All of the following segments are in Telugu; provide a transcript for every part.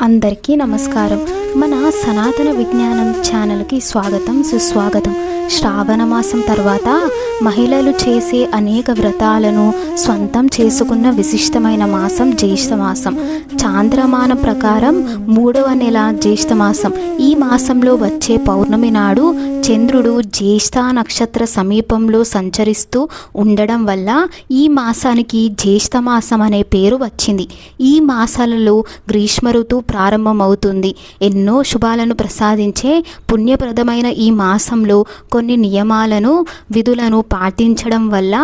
అందరికీ నమస్కారం. మన సనాతన విజ్ఞానం ఛానల్కి స్వాగతం, సుస్వాగతం. శ్రావణ మాసం తర్వాత మహిళలు చేసే అనేక వ్రతాలను స్వంతం చేసుకున్న విశిష్టమైన మాసం జ్యేష్ఠ మాసం. చాంద్రమానం ప్రకారం 3వ నెల జ్యేష్ఠ మాసం. ఈ మాసంలో వచ్చే పౌర్ణమి నాడు చంద్రుడు జ్యేష్ఠ నక్షత్ర సమీపంలో సంచరిస్తూ ఉండడం వల్ల ఈ మాసానికి జ్యేష్ఠ మాసం అనే పేరు వచ్చింది. ఈ మాసాలలో గ్రీష్మ ఋతువు ప్రారంభమవుతుంది. ఎన్నో శుభాలను ప్రసాదించే పుణ్యప్రదమైన ఈ మాసంలో కొన్ని నియమాలను, విధులను పాటించడం వల్ల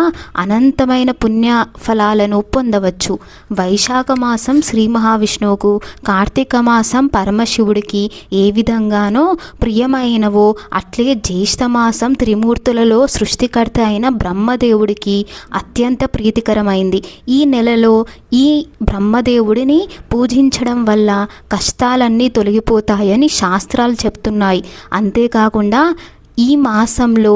అనంతమైన పుణ్య ఫలాలను పొందవచ్చు. వైశాఖ మాసం శ్రీ మహావిష్ణువుకు, కార్తీక మాసం పరమశివుడికి ఏ విధంగానో ప్రియమైనవో అట్లే జ్యేష్ఠ మాసం త్రిమూర్తులలో సృష్టికర్త అయిన బ్రహ్మదేవుడికి అత్యంత ప్రీతికరమైంది. ఈ నెలలో ఈ బ్రహ్మదేవుడిని పూజించడం వల్ల కష్టాలన్నీ తొలగిపోతాయని శాస్త్రాలు చెప్తున్నాయి. అంతేకాకుండా ఈ మాసంలో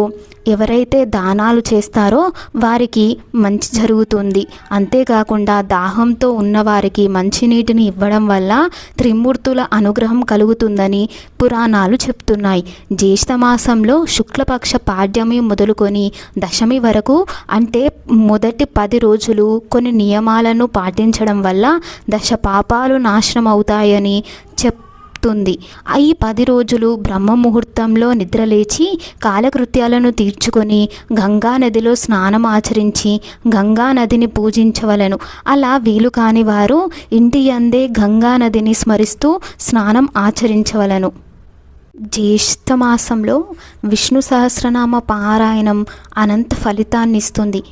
ఎవరైతే దానాలు చేస్తారో వారికి మంచి జరుగుతుంది. అంతేకాకుండా దాహంతో ఉన్నవారికి మంచినీటిని ఇవ్వడం వల్ల త్రిమూర్తుల అనుగ్రహం కలుగుతుందని పురాణాలు చెప్తున్నాయి. జ్యేష్ఠ మాసంలో శుక్లపక్ష పాడ్యమి మొదలుకొని దశమి వరకు, అంటే మొదటి 10 రోజులు కొన్ని నియమాలను పాటించడం వల్ల దశ పాపాలు నాశనం అవుతాయని ఈ 10 రోజులు బ్రహ్మ ముహూర్తంలో నిద్రలేచి కాలకృత్యాలను తీర్చుకొని గంగా నదిలో స్నానం ఆచరించి గంగా నదిని పూజించవలను. అలా వీలు కాని వారు ఇంటి యందే గంగా నదిని స్మరిస్తూ స్నానం ఆచరించవలను. జ్యేష్ఠ మాసంలో విష్ణు సహస్రనామ పారాయణం అనంత ఫలితాన్ని ఇస్తుంది.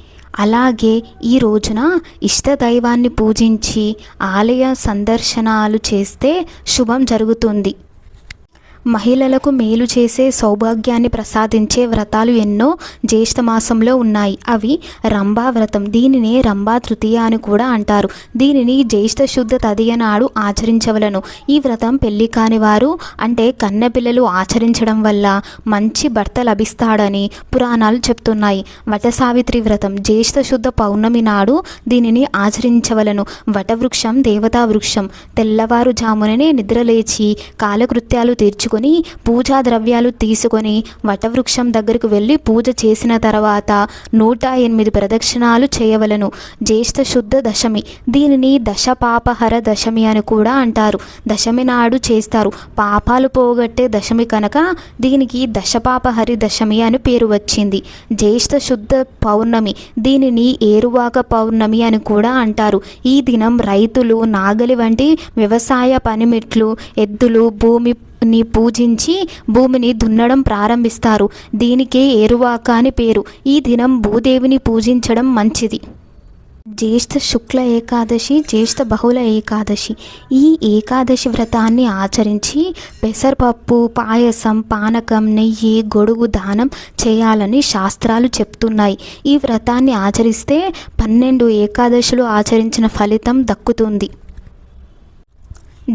అలాగే ఈ రోజున ఇష్టదైవాన్ని పూజించి ఆలయ సందర్శనాలు చేస్తే శుభం జరుగుతుంది. మహిళలకు మేలు చేసే సౌభాగ్యాన్ని ప్రసాదించే వ్రతాలు ఎన్నో జ్యేష్ఠ మాసంలో ఉన్నాయి. అవి రంభా వ్రతం. దీనినే రంభా తృతీయ అని కూడా అంటారు. దీనిని జ్యేష్ఠ శుద్ధ తదియ నాడు ఆచరించవలను. ఈ వ్రతం పెళ్లి కాని వారు, అంటే కన్నెపిల్లలు ఆచరించడం వల్ల మంచి భర్త లభిస్తాడని పురాణాలు చెప్తున్నాయి. వటసావిత్రి వ్రతం జ్యేష్ఠ శుద్ధ పౌర్ణమి నాడు దీనిని ఆచరించవలను. వటవృక్షం దేవతా వృక్షం. తెల్లవారుజాముననే నిద్రలేచి కాలకృత్యాలు తీర్చుకొని పూజా ద్రవ్యాలు తీసుకొని వటవృక్షం దగ్గరకు వెళ్ళి పూజ చేసిన తర్వాత 108 ప్రదక్షిణాలు చేయవలను. జ్యేష్ఠ శుద్ధ దశమి. దీనిని దశపాపహర దశమి అని కూడా అంటారు. దశమి నాడు చేస్తారు. పాపాలు పోగొట్టే దశమి కనుక దీనికి దశపాపహరి దశమి అని పేరు వచ్చింది. జ్యేష్ఠ శుద్ధ పౌర్ణమి. దీనిని ఏరువాక పౌర్ణమి అని కూడా అంటారు. ఈ దినం రైతులు నాగలి వంటి వ్యవసాయ పనిముట్లు, ఎద్దులు భూమిని పూజించి భూమిని దున్నడం ప్రారంభిస్తారు. దీనికే ఏరువాక అని పేరు. ఈ దినం భూదేవిని పూజించడం మంచిది. జ్యేష్ఠ శుక్ల ఏకాదశి, జ్యేష్ఠ బహుళ ఏకాదశి. ఈ ఏకాదశి వ్రతాన్ని ఆచరించి పెసరపప్పు, పాయసం, పానకం, నెయ్యి, గొడుగు దానం చేయాలని శాస్త్రాలు చెప్తున్నాయి. ఈ వ్రతాన్ని ఆచరిస్తే 12 ఏకాదశులు ఆచరించిన ఫలితం దక్కుతుంది.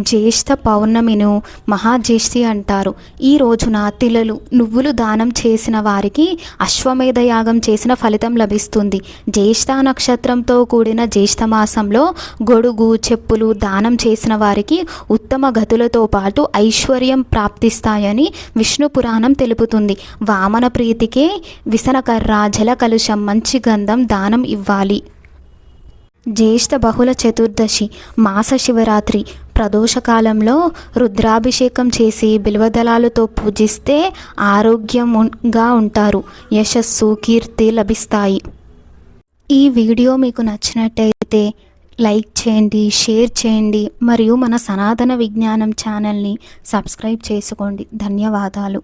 జ్యేష్ఠ పౌర్ణమిను మహాజ్యేష్ఠి అంటారు. ఈ రోజున తిలలు, నువ్వులు దానం చేసిన వారికి అశ్వమేధ యాగం చేసిన ఫలితం లభిస్తుంది. జ్యేష్ఠ నక్షత్రంతో కూడిన జ్యేష్ఠ మాసంలో గొడుగు, చెప్పులు దానం చేసిన వారికి ఉత్తమ గతులతో పాటు ఐశ్వర్యం ప్రాప్తిస్తాయని విష్ణు పురాణం తెలుపుతుంది. వామన ప్రీతికే విసనకర్ర, జల కలుషం, మంచి గంధం దానం ఇవ్వాలి. జ్యేష్ఠ బహుళ చతుర్దశి మాస శివరాత్రి. ప్రదోషకాలంలో రుద్రాభిషేకం చేసి బిల్వదళాలతో పూజిస్తే ఆరోగ్యంగా ఉంటారు. యశస్సు, కీర్తి లభిస్తాయి. ఈ వీడియో మీకు నచ్చినట్టయితే లైక్ చేయండి, షేర్ చేయండి మరియు మన సనాతన విజ్ఞానం ఛానల్ని సబ్స్క్రైబ్ చేసుకోండి. ధన్యవాదాలు.